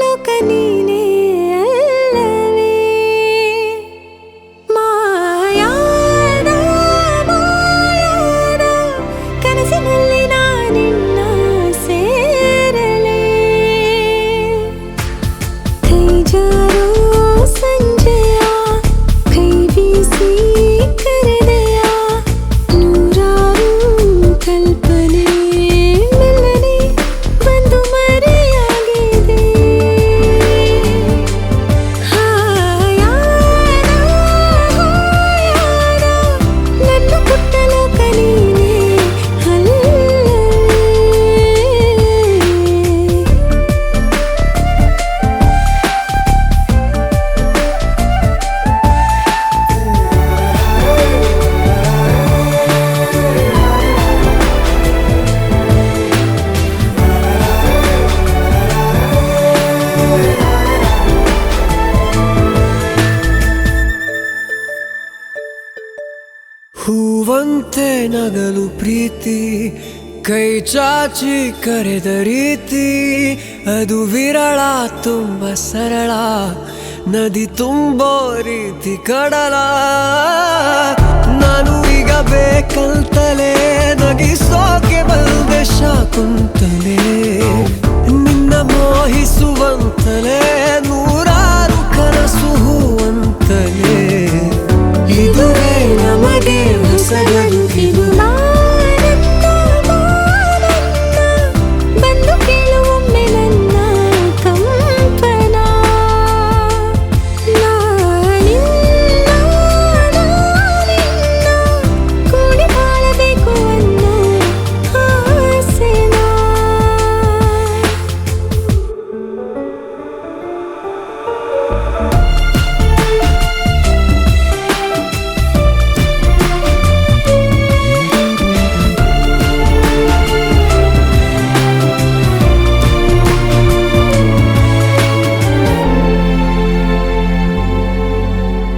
ಲೋಕ ನೀನೇ ಅಲ್ಲವೇ ಮಾಯಾದ ಮಾಯಾದ ಕನಸಿನಲ್ಲಿ ನಾನಿನ್ನ ಸೇರಲೇ ಕೈ ಜಾರೋ ಸಂಜೆಯ ಕೈ ಬೀಸಿ ಕರೆದೆಯ ನೂರಾರು ಕಲ್ಪನೆ ಮೆಲ್ಲನೆ ಬಂದು ಮರೆಯಾಗಿದೆ ಹಾಯಾದ ಹಾಯಾದ ನನ್ನ ಪುಟ್ಟ ಲೋಕ ನೀನೇ ಅಲ್ಲವೇ ಹೂವಂತೆ ನಗಲು ಪ್ರೀತಿ ಕೈ ಚಾಚಿ ಕರೆದ ರೀತಿ ಅದು ವಿರಳ ತುಂಬ ಸರಳ ನದಿ ತುಂಬೋ ರೀತಿ ಕಡಲ ನಾನು ಈಗ ಬೇಕಂತಲೇ ನಗಿಸೋಕೆ ಬಂದೆ ಶಾಕುಂತಲೇ ನಿನ್ನ ಮೋಹಿಸುವಂತಲೇ ನೂರಾರು ಕನಸು ಹೂವಂತಲೇ ಇದುವೇ ನಮಗೆ ಹೊಸಗರು ಇದು ಬಾನನ್ನ ಬಾನನ್ನ ಬಂದು ಕೇಳುವೊಮ್ಮೆ ನನ್ನ ಕಂಪನ ನಾನಿನ್ನ ನಾನಿನ್ನ ಕೂಡಿ ಬಾಳಬೇಕು ಅನ್ನೋ ಆಸೆನ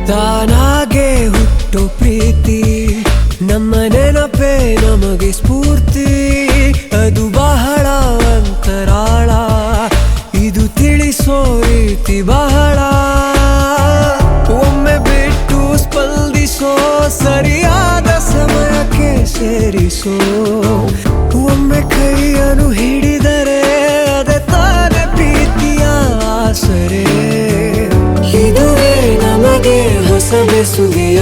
ತಾನಾಗೆ ಹುಟ್ಟೋ ಪ್ರೀತಿ ನಮ್ಮ ನೆನಪೇ ನಮಗೆ ಸ್ಫೂರ್ತಿ ಅದು ಬಹಳ ಅಂತರಾಳ ಇದು ತಿಳಿಸೋ ರೀತಿ ಬಹಳ ಒಮ್ಮೆ ಬಿಟ್ಟು ಸ್ಪಂದಿಸೋ ಸರಿಯಾದ ಸಮಯಕ್ಕೆ ಸೇರಿಸೋ ಒಮ್ಮೆ ಕೈಯನ್ನು ಹಿಡಿದರೆ ಅದೇ ತಾನೇ ಪ್ರೀತಿಯ ಆಸರೆ ಇದುವೇ ನಮಗೆ ಹೊಸ ಬೆಸುಗೆಯ